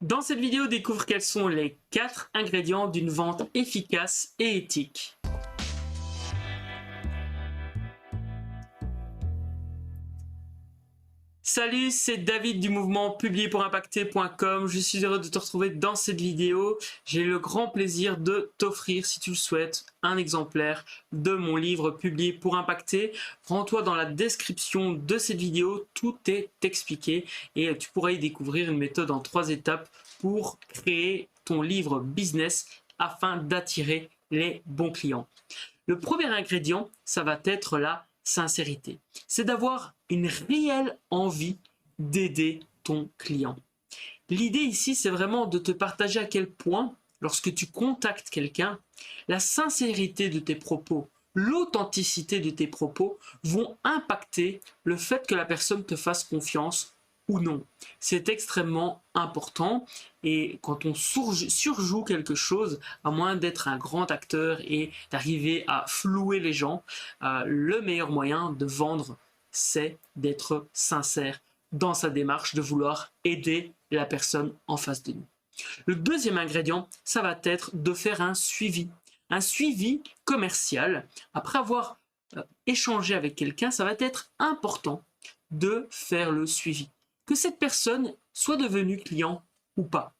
Dans cette vidéo, découvre quels sont les 4 ingrédients d'une vente efficace et éthique. Salut, c'est David du mouvement publierpourimpacter.com. Je suis heureux de te retrouver dans cette vidéo. J'ai le grand plaisir de t'offrir, si tu le souhaites, un exemplaire de mon livre Publier pour impacter. Rends-toi dans la description de cette vidéo, tout est expliqué et tu pourras y découvrir une méthode en 3 étapes pour créer ton livre business afin d'attirer les bons clients. Le premier ingrédient, ça va être la sincérité. C'est d'avoir une réelle envie d'aider ton client. L'idée ici, c'est vraiment de te partager à quel point, lorsque tu contactes quelqu'un, la sincérité de tes propos, l'authenticité de tes propos vont impacter le fait que la personne te fasse confiance ou non. C'est extrêmement important et quand on surjoue quelque chose, à moins d'être un grand acteur et d'arriver à flouer les gens, le meilleur moyen de vendre, c'est d'être sincère dans sa démarche, de vouloir aider la personne en face de nous. Le deuxième ingrédient, ça va être de faire un suivi commercial. Après avoir échangé avec quelqu'un, ça va être important de faire le suivi. Que cette personne soit devenue client ou pas.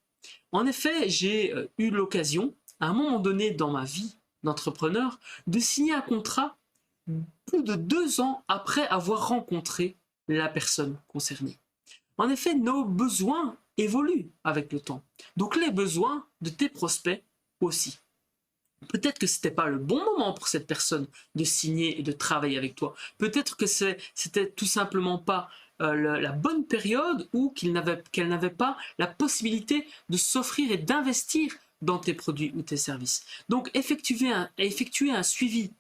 En effet, j'ai eu l'occasion, à un moment donné dans ma vie d'entrepreneur, de signer un contrat plus de 2 ans après avoir rencontré la personne concernée. En effet, nos besoins évoluent avec le temps. Donc les besoins de tes prospects aussi. Peut-être que ce n'était pas le bon moment pour cette personne de signer et de travailler avec toi. Peut-être que c'était tout simplement pas la bonne période ou qu'elle n'avait pas la possibilité de s'offrir et d'investir dans tes produits ou tes services. Donc effectuer un suivi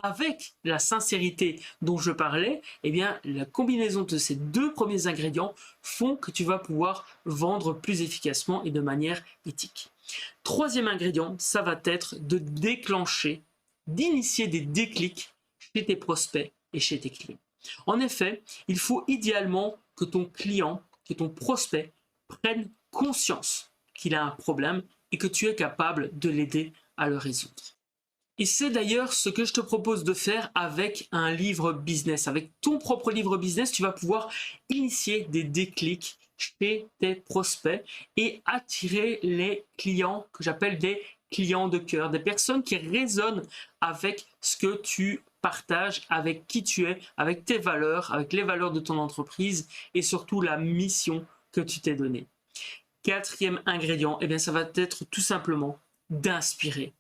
avec la sincérité dont je parlais, eh bien, la combinaison de ces 2 premiers ingrédients font que tu vas pouvoir vendre plus efficacement et de manière éthique. Troisième ingrédient, ça va être de déclencher, d'initier des déclics chez tes prospects et chez tes clients. En effet, il faut idéalement que ton client, que ton prospect prenne conscience qu'il a un problème et que tu es capable de l'aider à le résoudre. Et c'est d'ailleurs ce que je te propose de faire avec un livre business. Avec ton propre livre business, tu vas pouvoir initier des déclics chez tes prospects et attirer les clients que j'appelle des clients de cœur, des personnes qui résonnent avec ce que tu partages, avec qui tu es, avec tes valeurs, avec les valeurs de ton entreprise et surtout la mission que tu t'es donnée. Quatrième ingrédient, eh bien, ça va être tout simplement d'inspirer,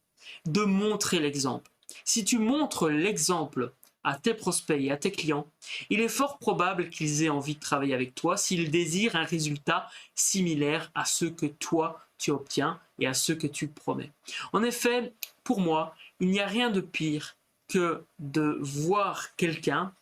de montrer l'exemple. Si tu montres l'exemple à tes prospects et à tes clients, il est fort probable qu'ils aient envie de travailler avec toi s'ils désirent un résultat similaire à ceux que toi tu obtiens et à ceux que tu promets. En effet, pour moi, il n'y a rien de pire que de voir quelqu'un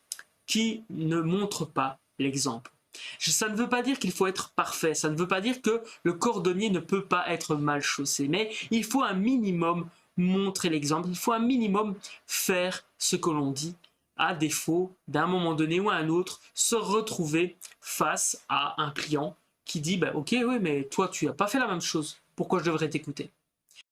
qui ne montre pas l'exemple. Ça ne veut pas dire qu'il faut être parfait, ça ne veut pas dire que le cordonnier ne peut pas être mal chaussé, mais il faut un minimum montrer l'exemple, il faut un minimum faire ce que l'on dit, à défaut d'un moment donné ou à un autre, se retrouver face à un client qui dit bah, « Ok, oui, mais toi, tu n'as pas fait la même chose, pourquoi je devrais t'écouter ?»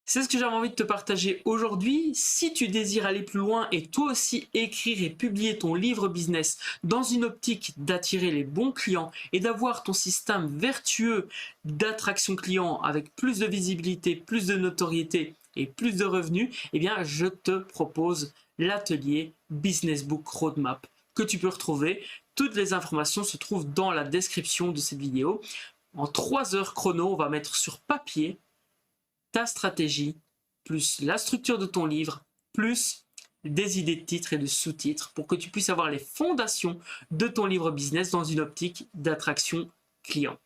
C'est ce que j'avais envie de te partager aujourd'hui. Si tu désires aller plus loin et toi aussi écrire et publier ton livre business dans une optique d'attirer les bons clients et d'avoir ton système vertueux d'attraction client avec plus de visibilité, plus de notoriété et plus de revenus, eh bien, je te propose l'atelier Business Book Roadmap que tu peux retrouver. Toutes les informations se trouvent dans la description de cette vidéo. En 3 heures chrono, on va mettre sur papier ta stratégie, plus la structure de ton livre, plus des idées de titres et de sous-titres pour que tu puisses avoir les fondations de ton livre business dans une optique d'attraction client.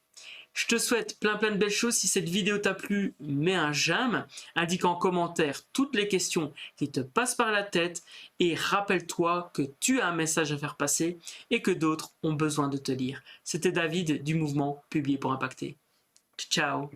Je te souhaite plein de belles choses. Si cette vidéo t'a plu, mets un j'aime, indique en commentaire toutes les questions qui te passent par la tête et rappelle-toi que tu as un message à faire passer et que d'autres ont besoin de te lire. C'était David du mouvement Publier pour impacter. Ciao!